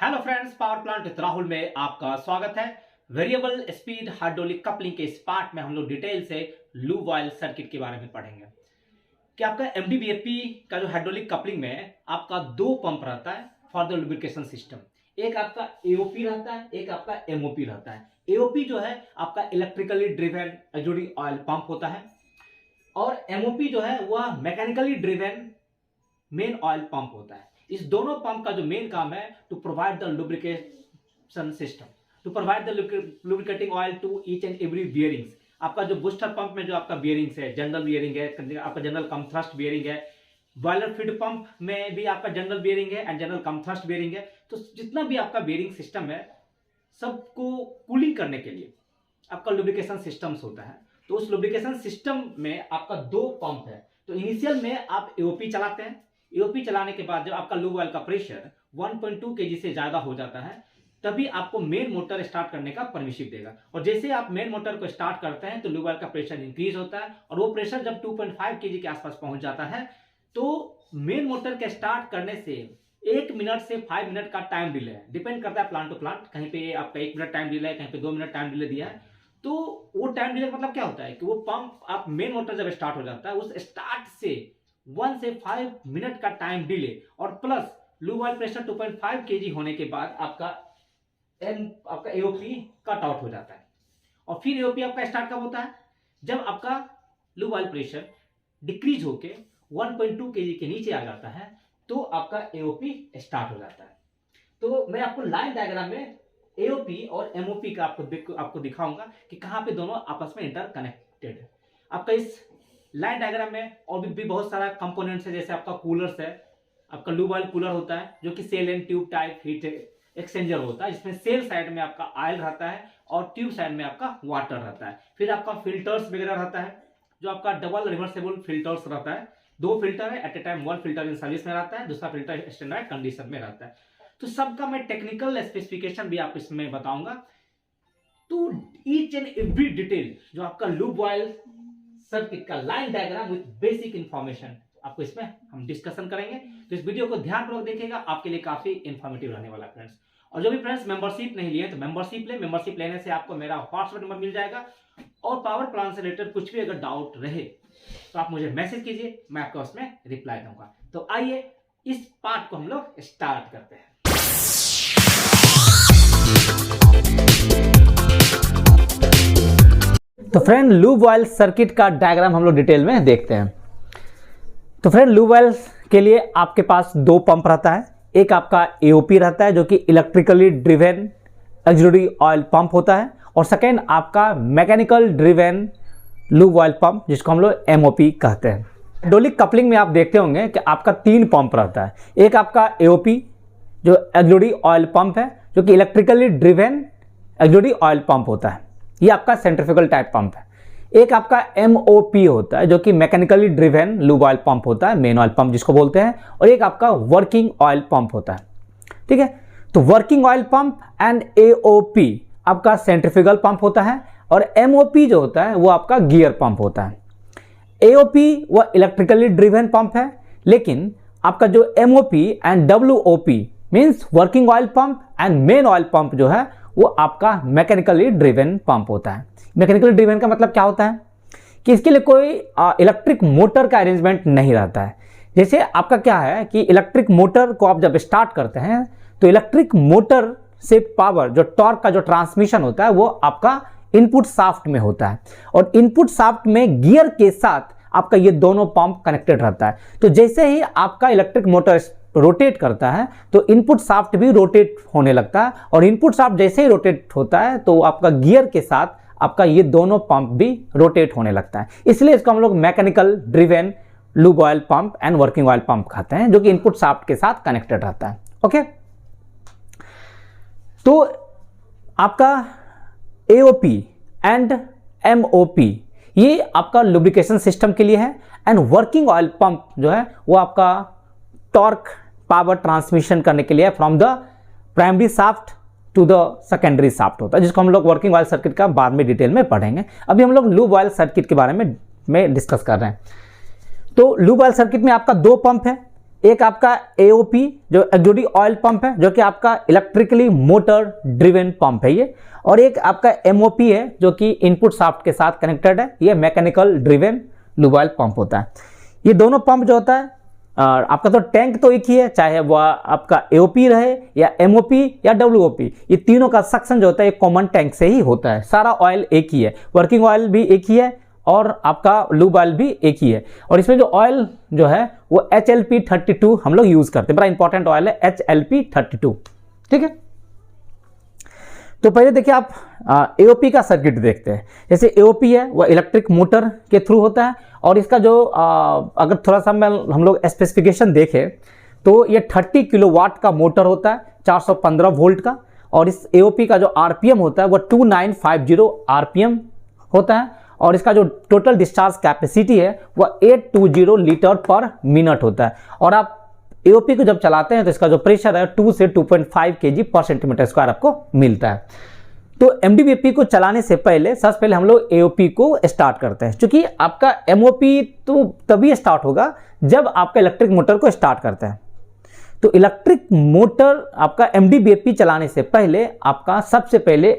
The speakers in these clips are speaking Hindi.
Hello friends, power plant with Rahul में आपका स्वागत है। वेरिएबल स्पीड हाइड्रोलिक कपलिंग के इस पार्ट में हम लोग डिटेल से लूप वाइल सर्किट के बारे में पढ़ेंगे कि आपका एमडीबीएफपी का जो हाइड्रोलिक कपलिंग में आपका दो पंप रहता है फॉर द लुब्रिकेशन सिस्टम। एक आपका एओपी रहता है, एक आपका एमओपी रहता है। एओपी जो है आपका electrically driven auxiliary oil pump होता है और एमओपी जो है वह mechanically driven main oil pump होता है। इस दोनों पंप का जो मेन काम है to provide the lubrication system, to provide the lubricating oil to each and every bearings. आपका जो बूस्टर पंप में जो आपका बियरिंग्स है, जनरल बियरिंग है, आपका जनरल कम थ्रस्ट बियरिंग है। बॉयलर फीड पंप में भी आपका जनरल बियरिंग है and general come thrust bearing है। तो जितना भी आपका बियरिंग सिस्टम है सबको कूलिंग करने के लिए आपका लुब्रिकेशन सिस्टम्स होता है। तो उस लुब्रिकेशन सिस्टम में आपका दो पंप है। तो इनिशियल में आप एओपी चलाते हैं। एओपी चलाने के बाद जब आपका लूप वाइल का प्रेशर 1.2 kg से ज्यादा हो जाता है तभी आपको मेन मोटर स्टार्ट करने का परमिशन देगा। और जैसे आप मेन मोटर को स्टार्ट करते हैं तो लूप वाइल का प्रेशर इंक्रीज होता है और वो प्रेशर जब 2.5 kg के आसपास पहुंच जाता है तो मेन मोटर के स्टार्ट करने से 1 मिनट से 5 मिनट का टाइम डिले है। डिपेंड करता है प्लांट टू प्लांट। कहीं पे आपका 1 मिनट टाइम डिले है, कहीं पे 2 मिनट टाइम डिले दिया है। तो वो टाइम डिले मतलब क्या होता है कि वो पंप आप मेन मोटर जब स्टार्ट हो जाता है उस स्टार्ट से 1 से 5 मिनट का टाइम डिले और plus loop while pressure 2.5 kg होने के बाद आपका एओपी कट आउट हो जाता है। और फिर एओपी आपका स्टार्ट कब होता है? जब आपका लूप वाइल प्रेशर डिक्रीज होके 1.2 kg के नीचे आ जाता है तो आपका एओपी स्टार्ट हो जाता है। तो मैं आपको लाइन डायग्राम में एओपी और एमओपी का आपको दिखाऊंगा कि कहां पे दोनों आपस में इंटरकनेक्टेड है। आपका इस लाइन डायग्राम में और भी बहुत सारा कंपोनेंट्स है। जैसे आपका कूलर्स है, आपका लूप वाइल कूलर होता है जो कि shell and tube type heat exchanger होता है, जिसमें सेल साइड में आपका ऑयल रहता है और ट्यूब साइड में आपका वाटर रहता है। फिर आपका फिल्टर्स वगैरह रहता है जो आपका डबल रिवर्सेबल फिल्टर्स रहता है। 2 फिल्टर है at a time, 1 filter in service में रहता है, दूसरा फिल्टर स्टैंडर्ड कंडीशन में रहता है। तो सबका मैं टेक्निकल स्पेसिफिकेशन भी आपको इसमें बताऊंगा। तो ईच एंड एवरी डिटेल जो आपका लूप वाइल सर्किट का line diagram with basic information आपको इसमें हम डिस्कशन करेंगे। तो इस वीडियो को ध्यानपूर्वक देखिएगा, आपके लिए काफी इंफॉर्मेटिव रहने वाला है फ्रेंड्स। और जो भी फ्रेंड्स मेंबरशिप नहीं लिए तो मेंबरशिप ले। मेंबरशिप लेने से आपको मेरा व्हाट्सएप नंबर मिल जाएगा और पावर प्लांट से रिलेटेड कुछ भी अगर डाउट रहे तो आप मुझे मैसेज कीजिए, मैं आपको उसमें रिप्लाई दूंगा। तो आइए इस पार्ट को हम लोग स्टार्ट करते हैं। तो फ्रेंड लूप वाइल सर्किट का डायग्राम हम लोग डिटेल में देखते हैं। तो फ्रेंड लूप वाइल के लिए आपके पास दो पंप रहता है। एक आपका एओपी रहता है जो कि electrically driven auxiliary oil pump होता है और सेकेंड आपका mechanical driven loop while pump जिसको हम लोग एमओपी कहते हैं। हाइड्रोलिक कपलिंग में आप देखते होंगे कि आपका 3 पंप रहता है। एक आपका एओपी जो ऑक्सिलरी ऑयल पंप है जो कि electrically driven auxiliary oil pump होता है, ये आपका सेंट्रीफ्यूगल टाइप पंप है। एक आपका एमओपी होता है जो कि mechanically driven loop oil pump होता है, मेन ऑयल पंप जिसको बोलते हैं। और एक आपका वर्किंग ऑयल पंप होता है। ठीक है, तो working oil pump and AOP आपका सेंट्रीफ्यूगल पंप होता है और एमओपी जो होता है वो आपका गियर पंप होता है। एओपी वह इलेक्ट्रिकली ड्रिवेन पंप है, लेकिन आपका जो MOP and WOP means working oil pump and main oil pump जो है वो आपका मैकेनिकली ड्रिवेन पंप होता है। मैकेनिकली ड्रिवेन का मतलब क्या होता है कि इसके लिए कोई इलेक्ट्रिक मोटर का अरेंजमेंट नहीं रहता है। जैसे आपका क्या है कि इलेक्ट्रिक मोटर को आप जब स्टार्ट करते हैं तो इलेक्ट्रिक मोटर से पावर जो टॉर्क का जो ट्रांसमिशन होता है वो आपका इनपुट शाफ्ट में होता है और इनपुट शाफ्ट में गियर के साथ आपका ये दोनों पंप कनेक्टेड रहता है। तो जैसे ही आपका इलेक्ट्रिक मोटर रोटेट करता है तो इनपुट शाफ्ट भी रोटेट होने लगता है और इनपुट शाफ्ट जैसे ही रोटेट होता है तो आपका गियर के साथ आपका ये दोनों पंप भी रोटेट होने लगता है। इसलिए इसको हम लोग mechanical driven loop oil pump and working oil pump कहते हैं जो कि इनपुट शाफ्ट के साथ कनेक्टेड रहता है। ओके, तो आपका एओपी एंड एमओपी ये आपका लुब्रिकेशन सिस्टम के लिए है एंड वर्किंग ऑयल पंप जो है वो आपका टॉर्क पावर ट्रांसमिशन करने के लिए from the primary shaft to the secondary shaft होता है, जिसको हम लोग वर्किंग ऑयल सर्किट का बाद में डिटेल में पढ़ेंगे। अभी हम लोग लूप ऑयल सर्किट के बारे में डिस्कस कर रहे हैं। तो लूप ऑयल सर्किट में आपका 2 पंप है। एक आपका एओपी जो एक्सोडी ऑयल पंप है, जो कि आपका इलेक्ट्रिकली मोटर ड्रिवन पंप है ये, और एक आपका एमओपी है जो कि इनपुट शाफ्ट के साथ कनेक्टेड है, ये mechanical driven lube oil pump होता है। ये दोनों पंप जो होता है आपका तो टैंक तो एक ही है, चाहे वह आपका एओपी रहे या एमओपी या डब्ल्यूओपी, ये तीनों का सक्शन जो होता है एक कॉमन टैंक से ही होता है। सारा ऑयल एक ही है, वर्किंग ऑयल भी एक ही है और आपका लूब ऑयल भी एक ही है। और इसमें जो ऑयल जो है वो HLP32 हम लोग यूज करते हैं, बड़ा इंपॉर्टेंट ऑयल है HLP32, ठीक है। तो पहले देखिए आप एओपी का सर्किट देखते हैं। जैसे एओपी है वह इलेक्ट्रिक मोटर के थ्रू होता है, और इसका जो अगर थोड़ा सा हम लोग स्पेसिफिकेशन देखें तो ये 30 किलोवाट का मोटर होता है 415 वोल्ट का, और इस एओपी का जो आरपीएम होता है वह 2950 आरपीएम होता है, और इसका जो टोटल डिस्चार्ज कैपेसिटी है वह 820 लीटर पर मिनट होता है। और आप एओपी को जब चलाते हैं तो इसका जो प्रेशर है 2 से 2.5 kg पर सेंटीमीटर स्क्वायर आपको मिलता है। तो एमडीबीएपी को चलाने से पहले सबसे पहले हम लोग एओपी को स्टार्ट करते हैं, क्योंकि आपका एमओपी तो तभी स्टार्ट होगा जब आपका इलेक्ट्रिक मोटर को स्टार्ट करते हैं। तो इलेक्ट्रिक मोटर आपका एमडीबीएपी चलाने से पहले आपका सबसे पहले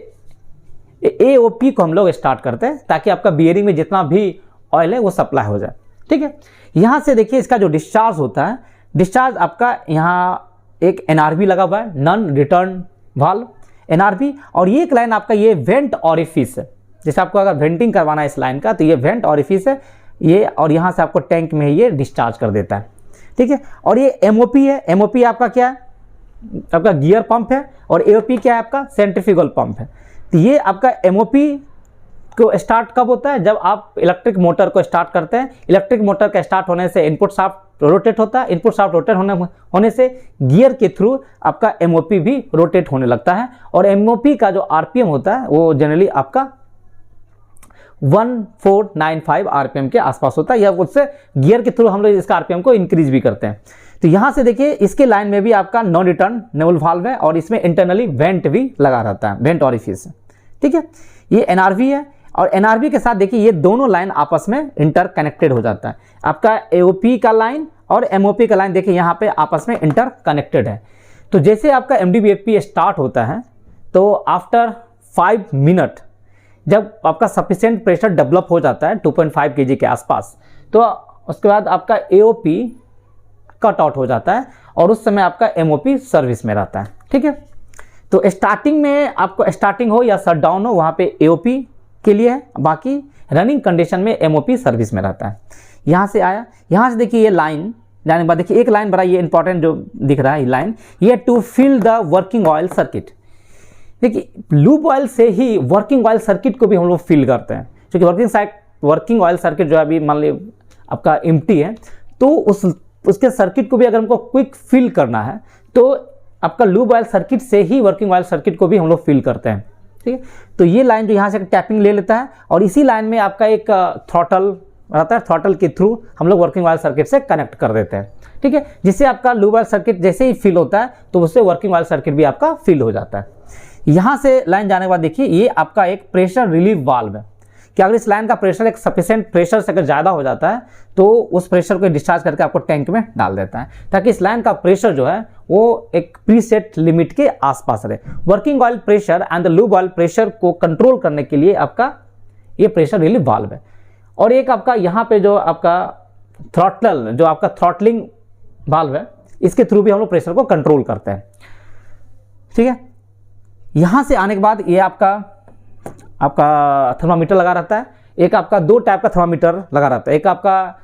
एओपी को हम लोग स्टार्ट करते हैं, ताकि आपका बियरिंग में जितना भी ऑयल है वो सप्लाई हो जाए, ठीक है। यहाँ से देखिए इसका जो डिस्चार्ज होता है, डिस्चार्ज आपका यहाँ एक एनआरबी लगा हुआ है, नॉन रिटर्न वाल्व एनआरबी, और ये एक लाइन आपका ये वेंट ऑरिफिस है। जैसे आपको अगर वेंटिंग करवाना है इस लाइन का तो ये वेंट ऑरिफिस है ये, और यहाँ से आपको टैंक में ये डिस्चार्ज कर देता है, ठीक है। और ये एमओपी है, एमओपी आपका क्या है, आपका गियर पंप है, और एओपी क्या है आपका सेंट्रीफ्यूगल पंप है। तो ये आपका एमओपी को स्टार्ट कब होता है, जब आप इलेक्ट्रिक मोटर को स्टार्ट करते हैं। इलेक्ट्रिक मोटर का स्टार्ट होने से इनपुट शाफ्ट रोटेट होता है, इनपुट शाफ्ट रोटेट होने से गियर के थ्रू आपका एमओपी भी रोटेट होने लगता है, और एमओपी का जो आरपीएम होता है वो जनरली आपका 1495 आरपीएम के आसपास होता है, या उससे गियर के थ्रू हम लोग इसका आरपीएम को इंक्रीज भी करते हैं। तो यहाँ से देखिए इसके लाइन में भी आपका नॉन रिटर्न नेवल वाल्व है, और इसमें इंटरनली वेंट भी लगा रहता है, वेंट ऑरिफिस, ठीक है। ये एनआरवी है, और एनआरबी के साथ देखिए ये दोनों लाइन आपस में इंटर कनेक्टेड हो जाता है। आपका एओपी का लाइन और एमओपी का लाइन देखिए यहाँ पे आपस में इंटर कनेक्टेड है। तो जैसे आपका एमडीबीएफपी स्टार्ट होता है तो आफ्टर 5 मिनट जब आपका सफिशिएंट प्रेशर डेवलप हो जाता है 2.5 kg के आसपास, तो उसके बाद आपका एओपी कट आउट हो जाता है, और उस समय आपका एमओपी सर्विस में रहता है, ठीक है। तो स्टार्टिंग में आपको स्टार्टिंग हो या शट डाउन हो वहाँ पे एओपी के लिए है, बाकी रनिंग कंडीशन में एमओपी सर्विस में रहता है। यहाँ से आया, यहाँ से देखिए ये लाइन जाने के बाद देखिए एक लाइन बड़ा ये इंपॉर्टेंट जो दिख रहा है, ये लाइन ये to fill the working oil circuit. देखिए लूब ऑयल से ही वर्किंग ऑयल सर्किट को भी हम लोग फिल करते हैं, क्योंकि वर्किंग ऑयल सर्किट जो अभी मान लीजिए आपका एम्प्टी है, तो उसके सर्किट को भी अगर हमको क्विक फिल करना है तो आपका लूब ऑयल सर्किट से ही वर्किंग ऑयल सर्किट को भी हम लोग फिल करते हैं, ठीक है। तो ये लाइन जो यहाँ से टैपिंग ले लेता है, और इसी लाइन में आपका एक थ्रॉटल रहता है, थ्रॉटल के थ्रू हम लोग वर्किंग ऑयल सर्किट से कनेक्ट कर देते हैं, ठीक है। जिससे आपका लूब ऑयल सर्किट जैसे ही फिल होता है तो उससे वर्किंग ऑयल सर्किट भी आपका फिल हो जाता है। यहाँ से लाइन जाने के बाद देखिए ये आपका एक प्रेशर रिलीफ वाल्व है, कि अगर इस लाइन का प्रेशर एक सफिशिएंट प्रेशर से अगर ज़्यादा हो जाता है तो उस प्रेशर को डिस्चार्ज करके आपको टैंक में डाल देता है, ताकि इस लाइन का प्रेशर जो है वो एक प्रीसेट लिमिट के आसपास रहे। Working oil pressure and the lube oil pressure को कंट्रोल करने के लिए आपका ये प्रेशर रिलीफ वाल्व है। और एक आपका यहाँ पे जो आपका थ्रॉटल जो आपका थ्रॉटलिंग वाल्व है, इसके थ्रू भी हम लोग प्रेशर को कंट्रोल करते हैं, ठीक है। यहाँ से आने के बाद ये आपका थर्मामीटर लगा रहता है, एक आपका 2 टाइप का थर्मामीटर लगा रहता है, एक आपका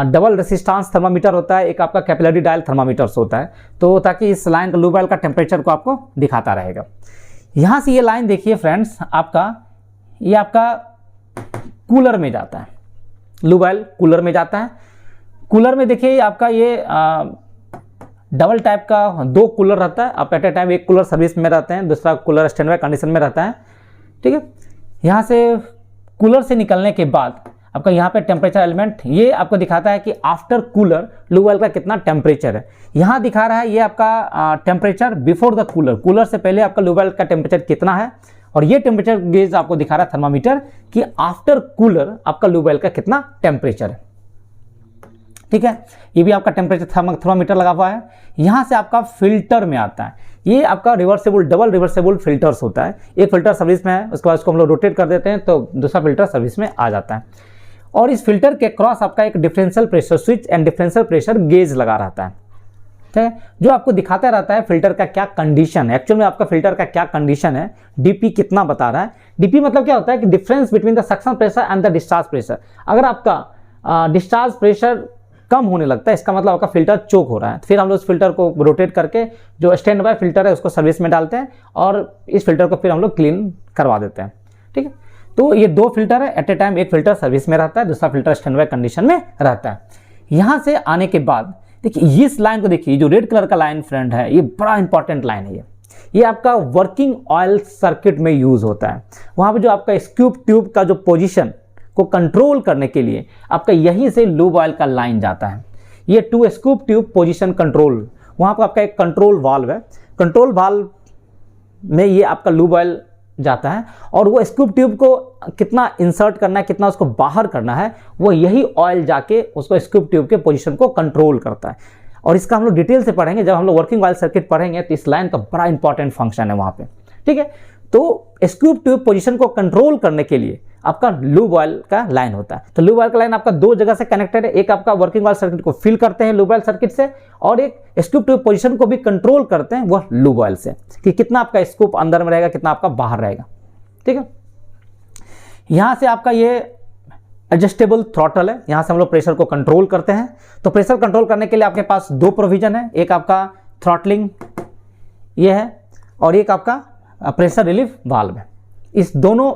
डबल रेसिस्टेंस थर्मामीटर होता है, एक आपका कैपिलरी डायल थर्मामीटर्स होता है, तो ताकि इस लाइन का लूब ऑयल का टेम्परेचर को आपको दिखाता रहेगा। यहाँ से ये लाइन देखिए फ्रेंड्स, ये आपका कूलर में जाता है, लूब ऑयल कूलर में जाता है। कूलर में देखिए आपका ये डबल टाइप का 2 कूलर रहता है, आप एट ए टाइम एक कूलर सर्विस में रहते हैं, दूसरा कूलर स्टैंड बाय कंडीशन में रहता है, ठीक है। यहाँ से कूलर से निकलने के बाद आपका यहाँ पे टेम्परेचर एलिमेंट ये आपको दिखाता है कि आफ्टर कूलर लूब ऑयल का कितना टेम्परेचर है। यहाँ दिखा रहा है ये आपका temperature before the cooler, cooler से पहले आपका लूब ऑयल का टेम्परेचर कितना है, और ये टेम्परेचर गेज आपको दिखा रहा है थर्मामीटर कि आफ्टर कूलर आपका लूब ऑयल का कितना टेम्परेचर है, ठीक है, ये भी आपका टेम्परेचर थर्मामीटर लगा हुआ है। यहाँ से आपका फिल्टर में आता है, ये आपका रिवर्सेबल डबल रिवर्सेबल फिल्टर्स होता है। एक फिल्टर सर्विस में है, उसके बाद उसको हम लोग रोटेट कर देते हैं तो दूसरा फिल्टर सर्विस में आ जाता है। और इस फिल्टर के क्रॉस आपका एक differential pressure switch and differential pressure gauge लगा रहता है, ठीक है, जो आपको दिखाता रहता है फिल्टर का क्या कंडीशन है, एक्चुअल में आपका फिल्टर का क्या कंडीशन है, डीपी कितना बता रहा है। डीपी मतलब क्या होता है कि difference between the suction pressure and the discharge pressure. अगर आपका डिस्चार्ज प्रेशर कम होने लगता है, इसका मतलब आपका फिल्टर चोक हो रहा है। फिर हम लोग उस फिल्टर को रोटेट करके जो स्टैंड बाय फिल्टर है उसको सर्विस में डालते हैं और इस फिल्टर को फिर हम लोग क्लीन करवा देते हैं, ठीक है। तो ये दो फिल्टर है, एट ए टाइम एक फिल्टर सर्विस में रहता है, दूसरा फिल्टर स्टैंड बाय कंडीशन में रहता है। यहाँ से आने के बाद देखिए इस लाइन को देखिए, जो रेड कलर का लाइन फ्रेंड है, ये बड़ा इंपॉर्टेंट लाइन है। ये आपका वर्किंग ऑयल सर्किट में यूज होता है। वहाँ पे जो आपका स्क्यूब ट्यूब का जो पोजीशन को कंट्रोल करने के लिए आपका यहीं से लूब ऑयल का लाइन जाता है। ये to cube tube position control, वहाँ पर आपका एक कंट्रोल वाल्व है, कंट्रोल वाल्व में ये आपका लूब ऑयल जाता है और वो स्क्यूब ट्यूब को कितना इंसर्ट करना है, कितना उसको बाहर करना है, वो यही ऑयल जाके उसको स्क्यूब ट्यूब के पोजीशन को कंट्रोल करता है। और इसका हम लोग डिटेल से पढ़ेंगे, जब हम लोग वर्किंग ऑयल सर्किट पढ़ेंगे तो इस लाइन का बड़ा इंपॉर्टेंट फंक्शन है वहाँ पे, ठीक है। तो स्क्यूब ट्यूब पोजीशन को कंट्रोल करने के लिए आपका लूब ऑयल का लाइन होता है। तो लूब ऑयल का लाइन आपका दो जगह से कनेक्टेड है, एक आपका वर्किंग ऑयल सर्किट को फिल करते हैं लूब ऑयल सर्किट से, और एक स्क्यूब ट्यूब पोजीशन को भी कंट्रोल करते हैं वह लूब ऑयल से, कि कितना आपका स्कूप अंदर में रहेगा, कितना आपका बाहर रहेगा, ठीक है। यहां से आपका ये एडजस्टेबल थ्रॉटल है, यहां से हम लोग प्रेशर को कंट्रोल करते हैं। तो प्रेशर कंट्रोल करने के लिए आपके पास दो प्रोविजन है, एक आपका थ्रॉटलिंग ये है और एक आपका प्रेशर रिलीफ वाल्व है। इस दोनों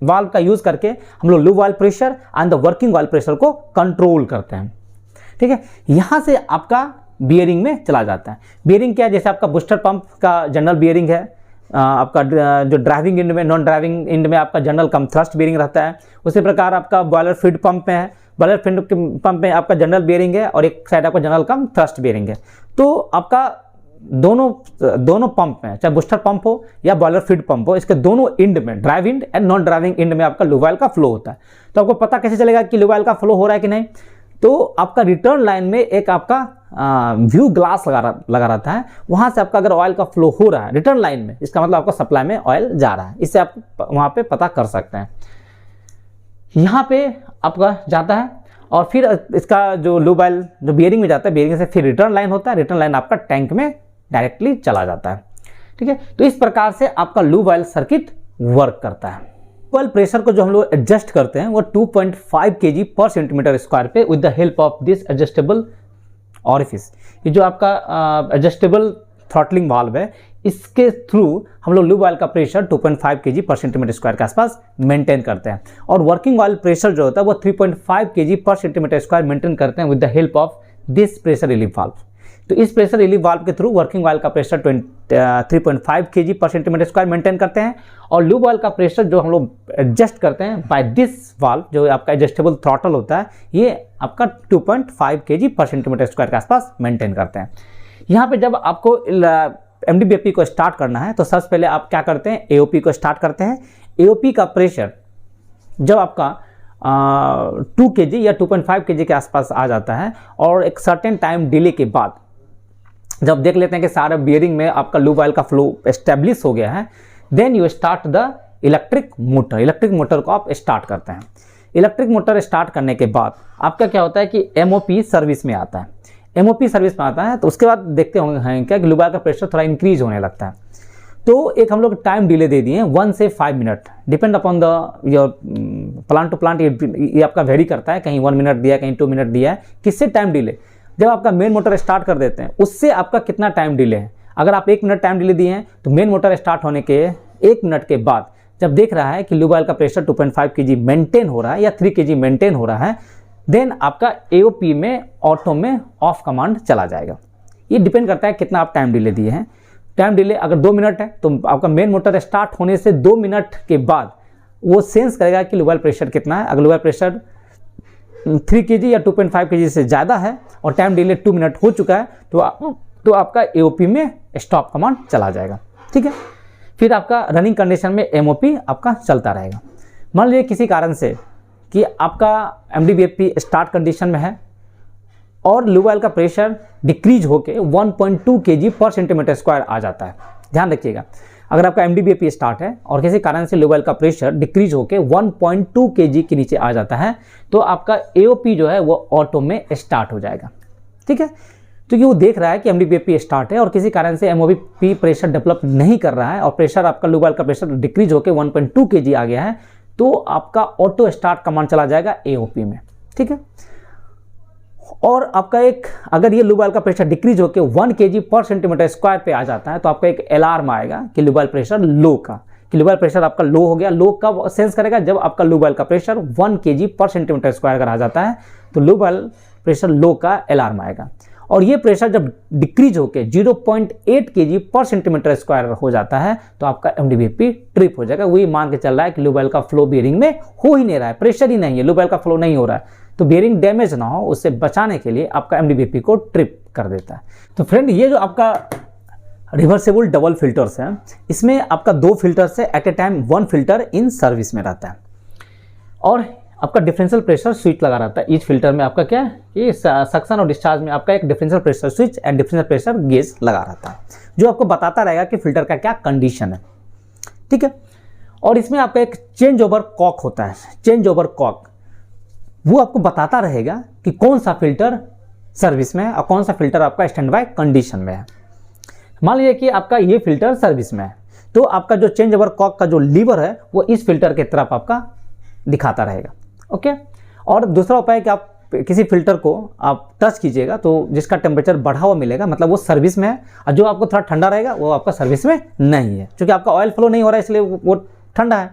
वाल्व का यूज करके हम लोग lube oil pressure and the working oil pressure को कंट्रोल करते हैं, ठीक है। यहां से आपका बियरिंग में चला जाता है। बियरिंग क्या है, जैसे आपका बूस्टर पंप का जनरल बियरिंग है, आपका जो ड्राइविंग इंड में, नॉन ड्राइविंग इंड में आपका जनरल कम थ्रस्ट बियरिंग रहता है। उसी प्रकार आपका बॉयलर फीड पंप में है, बॉयलर फीड पंप में आपका जनरल बियरिंग है और एक साइड आपका जनरल कम थ्रस्ट बियरिंग है। तो आपका दोनों पंप में, चाहे बूस्टर पंप हो या बॉयलर फीड पंप हो, इसके दोनों इंड में, drive end and non driving end में आपका लूब ऑयल का फ्लो होता है। तो आपको पता कैसे चलेगा कि लूब ऑयल का फ्लो हो रहा है कि नहीं? तो आपका रिटर्न लाइन में एक आपका व्यू ग्लास लगा रहता है, वहां से आपका अगर ऑयल का फ्लो हो रहा है रिटर्न लाइन में, इसका मतलब आपका सप्लाई में ऑयल जा रहा है। इससे आप वहां पे पता कर सकते हैं। यहाँ पे आपका जाता है और फिर इसका जो लूब ऑयल जो बियरिंग में जाता है, बियरिंग से फिर रिटर्न लाइन होता है, रिटर्न लाइन आपका टैंक में डायरेक्टली चला जाता है, ठीक है। तो इस प्रकार से आपका लूब ऑयल सर्किट वर्क करता है। ऑयल प्रेशर को जो हम लोग एडजस्ट करते हैं वो 2.5 kg पर सेंटीमीटर स्क्वायर पे with the help of this adjustable orifice. ये जो आपका एडजस्टेबल थ्रॉटलिंग वाल्व है, इसके थ्रू हम लोग लूब ऑयल का प्रेशर 2.5 kg पर सेंटीमीटर स्क्वायर के आसपास मेंटेन करते हैं। और वर्किंग ऑयल प्रेशर जो होता है वो 3.5 kg पर सेंटीमीटर स्क्वायर मेंटेन करते हैं with the help of this pressure relief valve. तो इस प्रेशर रिलीफ वाल्व के थ्रू वर्किंग ऑयल का प्रेशर 3.5 kg पर सेंटीमीटर स्क्वायर मेंटेन करते हैं। और लूब ऑयल का प्रेशर जो हम लोग एडजस्ट करते हैं बाय दिस वाल्व, जो आपका एडजस्टेबल थ्रॉटल होता है, ये आपका 2.5 kg पर सेंटीमीटर स्क्वायर के आसपास मेंटेन करते हैं। यहाँ पे जब आपको MDBFP को स्टार्ट करना है तो सबसे पहले आप क्या करते हैं, AOP को स्टार्ट करते हैं। AOP का प्रेशर जब आपका 2 kg या 2.5 kg के आसपास आ जाता है और एक सर्टेन टाइम डिले के बाद जब देख लेते हैं कि सारे बियरिंग में आपका लूब ऑयल का फ्लो एस्टेब्लिश हो गया है, then you start the electric motor. Electric motor को आप स्टार्ट करते हैं। इलेक्ट्रिक मोटर स्टार्ट करने के बाद आपका क्या होता है कि MOP सर्विस में आता है। MOP सर्विस में आता है तो उसके बाद देखते होंगे क्या कि लूब ऑयल का प्रेशर थोड़ा इंक्रीज होने लगता है। तो एक हम लोग टाइम डिले दे दिए 1 से 5 minute, depend upon the your plant to plant, ये आपका वेरी करता है, कहीं 1 मिनट दिया, कहीं 2 मिनट दिया है। किससे टाइम डिले? जब आपका मेन मोटर स्टार्ट कर देते हैं उससे आपका कितना टाइम डिले है। अगर आप 1 मिनट टाइम डिले दिए हैं तो मेन मोटर स्टार्ट होने के 1 मिनट के बाद जब देख रहा है कि लूब ऑयल का प्रेशर 2.5 kg मेंटेन हो रहा है या 3 kg मेंटेन हो रहा है, देन आपका AOP में ऑटो में ऑफ कमांड चला जाएगा। ये डिपेंड करता है कितना आप टाइम डिले दिए हैं। टाइम डिले अगर 2 मिनट है तो आपका मेन मोटर स्टार्ट होने से 2 मिनट के बाद वो सेंस करेगा कि लूब ऑयल प्रेशर कितना है। अगर लूब ऑयल प्रेशर 3 kg या 2.5 kg से ज़्यादा है और टाइम डिले 2 मिनट हो चुका है तो आपका AOP में स्टॉप कमांड चला जाएगा, ठीक है। फिर आपका रनिंग कंडीशन में MOP आपका चलता रहेगा। मान लीजिए किसी कारण से कि आपका MDBFP स्टार्ट कंडीशन में है और लूब ऑयल का प्रेशर डिक्रीज होकर 1.2 kg पर सेंटीमीटर स्क्वायर आ जाता है। ध्यान रखिएगा, अगर आपका MDBAP स्टार्ट है और किसी कारण से लूब ऑयल का प्रेशर डिक्रीज होकर 1.2 kg के नीचे आ जाता है तो आपका AOP जो है वो ऑटो में स्टार्ट हो जाएगा। ठीक है, क्योंकि वो देख रहा है कि MDBAP स्टार्ट है और किसी कारण से MOP प्रेशर डेवलप नहीं कर रहा है और प्रेशर आपका लूब ऑयल का प्रेशर डिक्रीज होकर 1.2 kg आ गया है तो आपका ऑटो स्टार्ट कमांड चला जाएगा AOP में। ठीक है, और आपका एक अगर ये लूब ऑयल का प्रेशर डिक्रीज होकर 1 kg पर सेंटीमीटर स्क्वायर पे आ जाता है तो आपका एक अलार्म आएगा कि लूब ऑयल प्रेशर लो का, कि लूब ऑयल प्रेशर आपका लो हो गया। लो कब सेंस करेगा? जब आपका लूब ऑयल का प्रेशर 1 kg पर सेंटीमीटर स्क्वायर अगर आ जाता है तो लूब ऑयल प्रेशर लो का अलार्म आएगा। और ये प्रेशर जब डिक्रीज होकर 0.8 kg पर सेंटीमीटर स्क्वायर हो जाता है तो आपका MDBAP ट्रिप हो जाएगा। वही मान के चल रहा है कि लूब ऑयल का फ्लो बेयरिंग में हो ही नहीं रहा है, प्रेशर ही नहीं है, लूब ऑयल का फ्लो नहीं हो रहा है, तो बेयरिंग डैमेज ना हो उससे बचाने के लिए आपका MDBAP को ट्रिप कर देता है। तो फ्रेंड, ये जो आपका रिवर्सेबल डबल फिल्टर्स है, इसमें आपका 2 फिल्टर्स है, at a time 1 filter in service में रहता है और आपका डिफरेंशियल प्रेशर स्विच लगा रहता है। ईच फिल्टर में आपका क्या है कि सक्शन और डिस्चार्ज में आपका एक differential pressure switch and differential pressure gauge लगा रहता है जो आपको बताता रहेगा कि फिल्टर का क्या कंडीशन है। ठीक है, और इसमें आपका एक चेंज ओवर कॉक होता है। चेंज ओवर कॉक वो आपको बताता रहेगा कि कौन सा फिल्टर सर्विस में है और कौन सा फिल्टर आपका स्टैंड बाय कंडीशन में है। मान लीजिए कि आपका ये फिल्टर सर्विस में है तो आपका जो चेंज ओवर कॉक का जो लीवर है वो इस फिल्टर की तरफ आपका दिखाता रहेगा। ओके, और दूसरा उपाय है कि आप किसी फिल्टर को आप टच कीजिएगा तो जिसका टेम्परेचर बढ़ा हुआ मिलेगा मतलब वो सर्विस में है, और जो आपको थोड़ा ठंडा रहेगा वो आपका सर्विस में नहीं है, क्योंकि आपका ऑयल फ्लो नहीं हो रहा है इसलिए वो ठंडा है।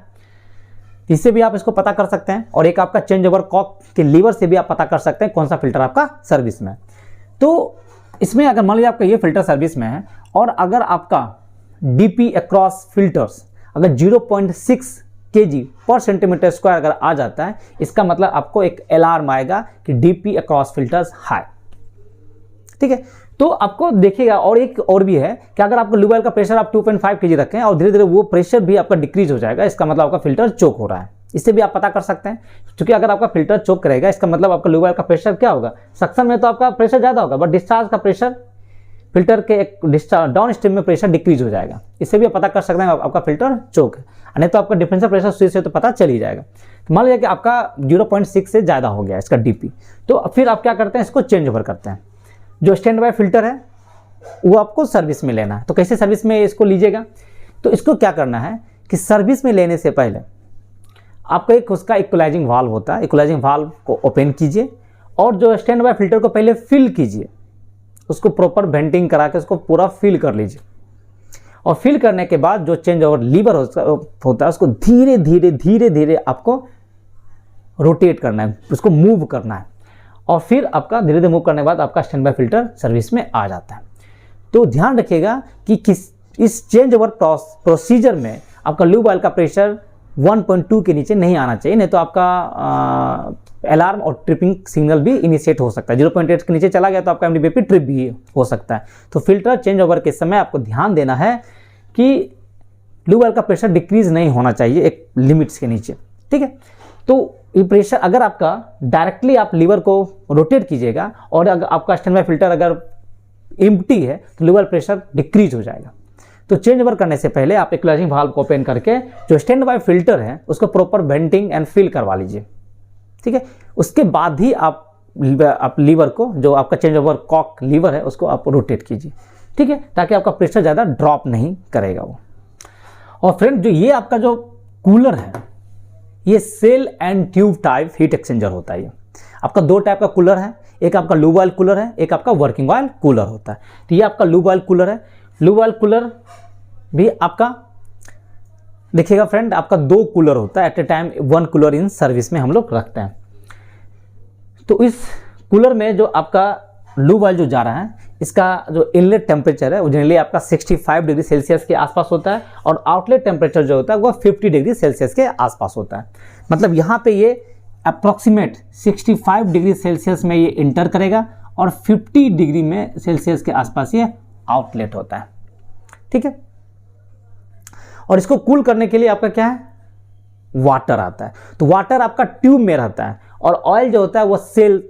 इससे भी आप इसको पता कर सकते हैं। और एक आपका चेंज ओवर कॉक के लीवर से भी आप पता कर सकते हैं कौन सा फिल्टर आपका सर्विस में है। तो इसमें अगर मान लीजिए आपका ये फिल्टर सर्विस में है और अगर आपका DP अक्रॉस फिल्टर्स अगर 0.6 kg पर सेंटीमीटर स्क्वायर अगर आ जाता है, इसका मतलब आपको एक अलार्म आएगा कि DP अक्रॉस फिल्टर्स हाई। ठीक है, तो आपको देखिएगा। और एक और भी है कि अगर आपको लूब ऑयल का प्रेशर आप 2.5 kg रखें और धीरे धीरे वो प्रेशर भी आपका डिक्रीज हो जाएगा, इसका मतलब आपका फिल्टर चोक हो रहा है। इससे भी आप पता कर सकते हैं, क्योंकि अगर आपका फिल्टर चोक करेगा इसका मतलब आपका लूब ऑयल का प्रेशर क्या होगा, सक्शन में तो आपका प्रेशर ज़्यादा होगा बट डिस्चार्ज का प्रेशर फिल्टर के एक डिस्चार्ज डाउन स्ट्रीम में प्रेशर डिक्रीज हो जाएगा। इससे भी आप पता कर सकते हैं आपका फिल्टर चोक है, नहीं तो आपका डिफरेंशियल प्रेशर स्विच से तो पता चल ही जाएगा। तो मान लीजिए कि आपका 0.6 से ज़्यादा हो गया इसका DP, तो फिर आप क्या करते हैं, इसको चेंज ओवर करते हैं। जो स्टैंड बाय फिल्टर है वो आपको सर्विस में लेना है। तो कैसे सर्विस में इसको लीजिएगा, तो इसको क्या करना है कि सर्विस में लेने से पहले आपका एक उसका इक्वलाइजिंग वाल्व होता है, इक्वलाइजिंग वाल्व को ओपन कीजिए और जो स्टैंड बाय फिल्टर को पहले फिल कीजिए, उसको प्रॉपर वेंटिंग करा के उसको पूरा फिल कर लीजिए। और फिल करने के बाद जो चेंज ओवर लीवर होता है उसको धीरे धीरे धीरे धीरे आपको रोटेट करना है, उसको मूव करना है और फिर आपका धीरे धीरे मूव करने के बाद आपका स्टैंड बाय फिल्टर सर्विस में आ जाता है। तो ध्यान रखिएगा कि इस चेंज ओवर प्रोसीजर में आपका लूब ऑयल का प्रेशर 1.2 के नीचे नहीं आना चाहिए, नहीं तो आपका अलार्म और ट्रिपिंग सिग्नल भी इनिशिएट हो सकता है। 0.8 के नीचे चला गया तो आपका MDBAP ट्रिप भी हो सकता है। तो फिल्टर चेंज ओवर के समय आपको ध्यान देना है कि लूब ऑयल का प्रेशर डिक्रीज नहीं होना चाहिए एक लिमिट्स के नीचे। ठीक है, तो ये प्रेशर अगर आपका डायरेक्टली आप लीवर को रोटेट कीजिएगा और अगर आपका स्टैंड बाय फिल्टर अगर एम्प्टी है तो लूब ऑयल प्रेशर डिक्रीज हो जाएगा। तो चेंज ओवर करने से पहले आप इक्वलाइजिंग वाल्व को ओपन करके जो स्टैंड बाय फिल्टर है उसको प्रॉपर वेंटिंग एंड फिल करवा लीजिए। ठीक है, उसके बाद ही आप लीवर को, जो आपका चेंज ओवर कॉक लीवर है, उसको आप रोटेट कीजिए। ठीक है, ताकि आपका प्रेशर ज़्यादा ड्रॉप नहीं करेगा वो। और फ्रेंड, जो ये आपका जो कूलर है ये shell and tube type heat exchanger होता है। ये आपका 2 टाइप का कूलर है, एक आपका लूब ऑयल कूलर है, एक आपका वर्किंग ऑयल कूलर होता है। तो ये आपका लूब ऑयल कूलर है। लूब ऑयल कूलर भी आपका देखिएगा फ्रेंड, आपका 2 कूलर होता है at a time, 1 cooler in service में हम लोग रखते हैं। तो इस कूलर में जो आपका लूब ऑयल जो जा रहा है इसका जो इनलेट टेम्परेचर है वो जनरली आपका 65 डिग्री सेल्सियस के आसपास होता है और आउटलेट टेम्परेचर जो होता है वो 50 डिग्री सेल्सियस के आसपास होता है। मतलब यहाँ पे ये अप्रॉक्सीमेट 65 डिग्री सेल्सियस में ये इंटर करेगा और 50 डिग्री में सेल्सियस के आसपास ये आउटलेट होता है। ठीक है, और इसको कूल करने के लिए आपका क्या है, वाटर आता है। तो वाटर आपका ट्यूब में रहता है और ऑयल जो होता है वो सेल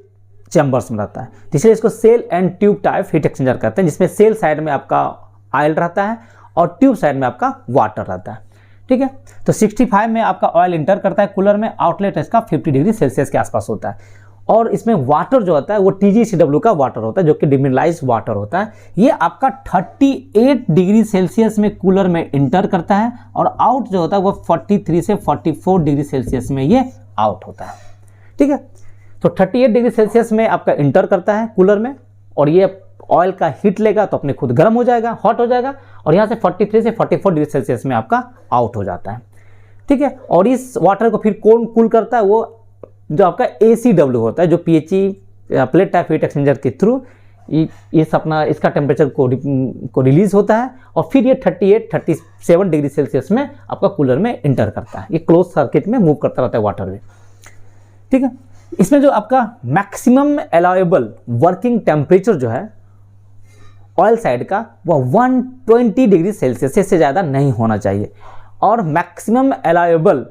चैम्बर्स में रहता है, तो इसलिए इसको shell and tube type heat exchanger कहते हैं, जिसमें सेल साइड में आपका ऑयल रहता है और ट्यूब साइड में आपका वाटर रहता है। ठीक है, तो 65 में आपका ऑयल इंटर करता है कूलर में, आउटलेट इसका 50 डिग्री सेल्सियस के आसपास होता है, और इसमें वाटर जो होता है वो TgCW का वाटर होता है, जो कि डिमिनरलाइज्ड वाटर होता है। ये आपका 38 डिग्री सेल्सियस में कूलर में इंटर करता है, और आउट जो होता है वो 43 से 44 डिग्री सेल्सियस में ये आउट होता है। ठीक है, तो 38 डिग्री सेल्सियस में आपका इंटर करता है कूलर में, और ये ऑयल का हीट लेगा तो अपने खुद गर्म हो जाएगा, हॉट हो जाएगा, और यहाँ से 43 से 44 डिग्री सेल्सियस में आपका आउट हो जाता है। ठीक है, और इस वाटर को फिर कौन कूल करता है? वो जो आपका ACW होता है, जो PHE plate type heat exchanger के थ्रू इसका टेम्परेचर को रिलीज होता है, और फिर ये 38-37 डिग्री सेल्सियस में आपका कूलर में इंटर करता है। ये क्लोज सर्किट में मूव करता रहता है वाटर में। ठीक है, इसमें जो आपका मैक्सिमम अलाउएबल वर्किंग टेम्परेचर जो है ऑयल साइड का वो 120 डिग्री सेल्सियस से ज़्यादा नहीं होना चाहिए, और मैक्सिमम अलाउएबल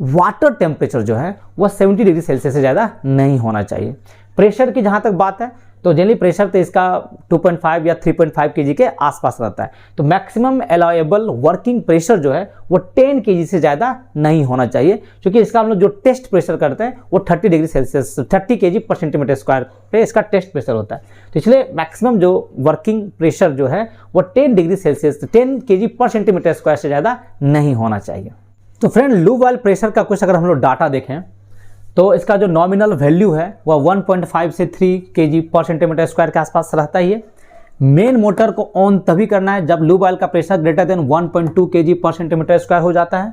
वाटर टेम्परेचर जो है वो 70 डिग्री सेल्सियस से ज़्यादा नहीं होना चाहिए। प्रेशर की जहाँ तक बात है तो जनरली प्रेशर तो इसका 2.5 या 3.5 kg के आसपास रहता है, तो मैक्सिमम अलाउएबल वर्किंग प्रेशर जो है वो 10 kg से ज़्यादा नहीं होना चाहिए, क्योंकि इसका हम लोग जो टेस्ट प्रेशर करते हैं वो 30 डिग्री सेल्सियस 30 kg पर सेंटीमीटर स्क्वायर पे इसका टेस्ट प्रेशर होता है। तो इसलिए मैक्सिमम जो वर्किंग प्रेशर जो है वो 10 डिग्री सेल्सियस 10 kg पर सेंटीमीटर स्क्वायर से ज़्यादा नहीं होना चाहिए। तो फ्रेंड, लूब ऑयल प्रेशर का कुछ अगर हम लोग डाटा देखें तो इसका जो नॉमिनल वैल्यू है वह 1.5 से 3 kg पर सेंटीमीटर स्क्वायर के आसपास रहता ही है। मेन मोटर को ऑन तभी करना है जब लूब ऑयल का प्रेशर ग्रेटर देन 1.2 kg पर सेंटीमीटर स्क्वायर हो जाता है।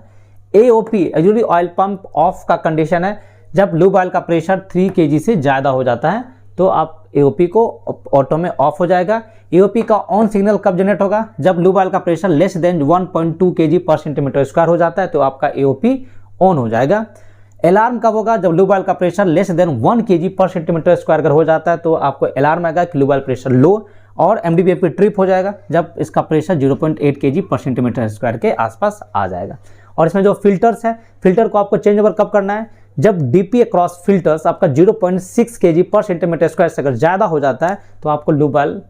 AOP actually oil pump of का कंडीशन है, जब लूब ऑयल का प्रेशर 3 kg से ज़्यादा हो जाता है तो आप AOP को ऑटो में ऑफ हो जाएगा। AOP का ऑन सिग्नल कब जनरेट होगा? जब लूब ऑयल का प्रेशर लेस देन 1.2 kg पर सेंटीमीटर स्क्वायर हो जाता है तो आपका AOP ऑन हो जाएगा। अलार्म कब होगा? जब लूब ऑयल का प्रेशर लेस देन 1 kg पर सेंटीमीटर स्क्वायर अगर हो जाता है तो आपको अलार्म आएगा कि लूब ऑयल प्रेशर लो, और MDBFP ट्रिप हो जाएगा जब इसका प्रेशर 0.8 kg पर सेंटीमीटर स्क्वायर के आसपास आ जाएगा। और इसमें जो फिल्टर्स है, फिल्टर को आपको चेंज ओवर कब करना है? जब DPA क्रॉस फिल्टर्स आपका 0.6 kg पर सेंटीमीटर स्क्वायर से अगर ज़्यादा हो जाता है तो आपको लूब ऑयल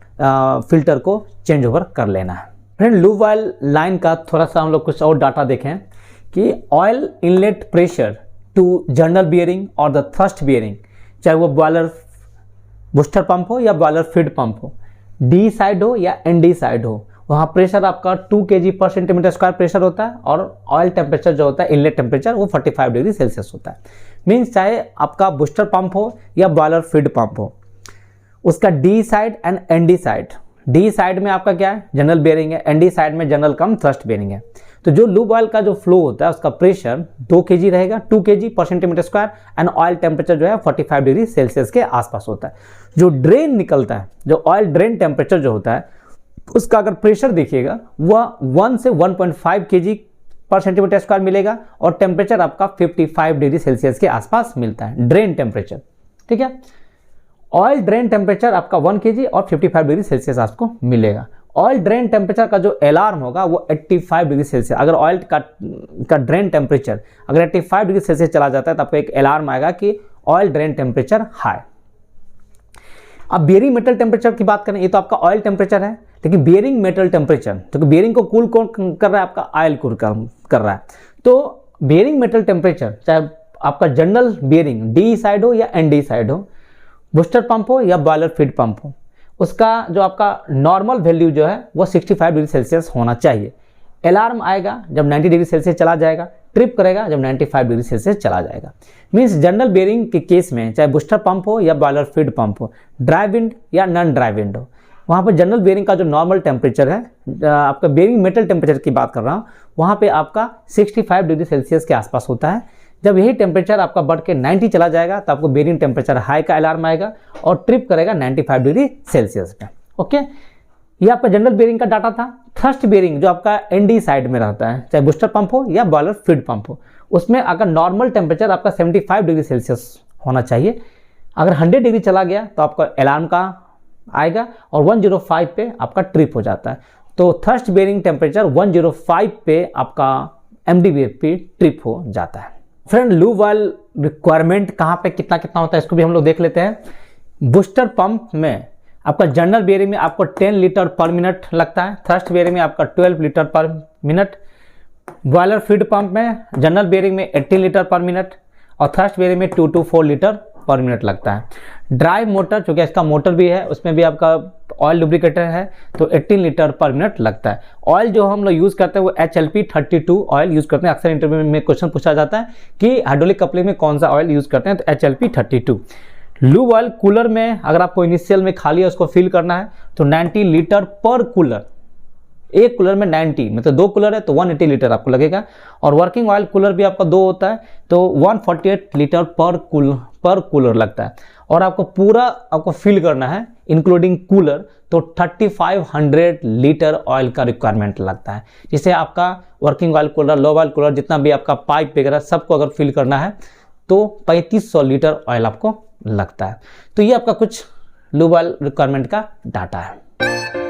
फिल्टर को चेंज ओवर कर लेना है। फ्रेंड, लूब ऑयल लाइन का थोड़ा सा हम लोग कुछ और डाटा देखें कि oil inlet pressure to journal bearing और द थ्रस्ट बियरिंग, चाहे वो बॉयलर बूस्टर पंप हो या बॉयलर फीड पंप हो, D साइड हो या ND साइड हो, वहाँ प्रेशर आपका 2 kg पर सेंटीमीटर स्क्वायर प्रेशर होता है, और ऑयल टेम्परेचर जो होता है इनलेट टेम्परेचर वो 45 डिग्री सेल्सियस होता है। मीन्स चाहे आपका बूस्टर पंप हो या बॉयलर फीड पंप हो, उसका D side and ND side, D side में आपका क्या है? जनरल बियरिंग है, ND साइड में जनरल कम थ्रस्ट बियरिंग है। तो जो लूब ऑयल का जो फ्लो होता है उसका प्रेशर 2 kg रहेगा, 2 kg पर centimetre square, and oil temperature जो है 45 डिग्री सेल्सियस के आसपास होता है। जो ड्रेन निकलता है, जो ऑयल ड्रेन टेम्परेचर जो होता है उसका अगर प्रेशर देखिएगा वह 1 से 1.5 kg पर सेंटीमीटर स्क्वायर मिलेगा, और टेम्परेचर आपका 55 डिग्री सेल्सियस के आसपास मिलता है ड्रेन टेम्परेचर। ठीक है, ऑयल ड्रेन टेम्परेचर आपका 1 kg और 55 डिग्री सेल्सियस आपको मिलेगा। ऑयल ड्रेन टेम्परेचर का जो अलार्म होगा वो 85 डिग्री सेल्सियस, अगर ऑयल का ड्रेन टेम्परेचर अगर 85 डिग्री सेल्सियस चला जाता है तो आपको एक अलार्म आएगा कि ऑयल ड्रेन टेम्परेचर हाई। अब बियरिंग मेटल टेम्परेचर की बात करें, ये तो आपका ऑयल टेम्परेचर है, लेकिन बियरिंग मेटल टेम्परेचर, तो बियरिंग को कूल कौन कर रहा है? आपका ऑयल कूल कर रहा है। तो बियरिंग मेटल टेम्परेचर चाहे आपका जनरल बियरिंग D साइड हो या ND साइड हो, बूस्टर पंप हो या बॉयलर फीड पंप हो, उसका जो आपका नॉर्मल वैल्यू जो है वो 65 डिग्री सेल्सियस होना चाहिए। अलार्म आएगा जब 90 डिग्री सेल्सियस चला जाएगा, ट्रिप करेगा जब 95 डिग्री सेल्सियस चला जाएगा। मीन्स जनरल बेयरिंग के केस में चाहे बूस्टर पंप हो या बॉयलर फीड पंप हो, ड्राई विंड या नॉन ड्राई विंड हो, वहाँ पर जनरल बेयरिंग का जो नॉर्मल टेम्परेचर है, आपका बेयरिंग मेटल टेम्परेचर की बात कर रहा हूँ, वहाँ पे आपका 65 डिग्री सेल्सियस के आसपास होता है। जब यही टेम्परेचर आपका बढ़ के 90 चला जाएगा तो आपको बेयरिंग टेम्परेचर हाई का अलार्म आएगा और ट्रिप करेगा 95 डिग्री सेल्सियस पे। ओके, ये आपका जनरल बेयरिंग का डाटा था। थ्रस्ट बेयरिंग जो आपका ND साइड में रहता है, चाहे बूस्टर पंप हो या बॉयलर फीड पंप हो, उसमें अगर नॉर्मल टेम्परेचर आपका 75 डिग्री सेल्सियस होना चाहिए। अगर 100 डिग्री चला गया तो आपका अलार्म का आएगा और 105 पे आपका ट्रिप हो जाता है। तो थ्रस्ट बेयरिंग टेम्परेचर 105 पे आपका MDBFP ट्रिप हो जाता है। फ्रेंड, लूब ऑयल रिक्वायरमेंट कहाँ पे कितना कितना होता है इसको भी हम लोग देख लेते हैं बूस्टर पंप में आपका जनरल बेयरिंग में आपको 10 लीटर पर मिनट लगता है, थ्रस्ट बेयरिंग में आपका 12 लीटर पर मिनट, बॉयलर फीड पंप में जनरल बेयरिंग में 18 लीटर पर मिनट और थ्रस्ट बेयरिंग में 2 to 4 लीटर पर मिनट लगता है। ड्राइव मोटर, चूँकि इसका मोटर भी है, उसमें भी आपका ऑयल लुब्रिकेटर है, तो 18 लीटर पर मिनट लगता है। ऑयल जो हम लोग यूज़ करते हैं वो HLP 32 ऑयल यूज़ करते हैं। अक्सर इंटरव्यू में क्वेश्चन पूछा जाता है कि हाइड्रोलिक कपलिंग में कौन सा ऑयल यूज़ करते हैं, तो HLP 32। लूब ऑयल कूलर में अगर आपको इनिशियल में खाली है उसको फिल करना है तो 90 लीटर पर कूलर, एक कूलर में 90, मतलब 2 कूलर है तो 180 लीटर आपको लगेगा। और वर्किंग ऑयल कूलर भी आपका 2 होता है तो 148 लीटर पर कूलर लगता है। और आपको पूरा फिल करना है इंक्लूडिंग कूलर तो 3500 लीटर ऑयल का रिक्वायरमेंट लगता है, जिसे आपका वर्किंग ऑयल कूलर, लो ऑयल कूलर, जितना भी आपका पाइप वगैरह सबको अगर फिल करना है तो 3500 लीटर ऑयल आपको लगता है। तो ये आपका कुछ लूब ऑयल रिक्वायरमेंट का डाटा है।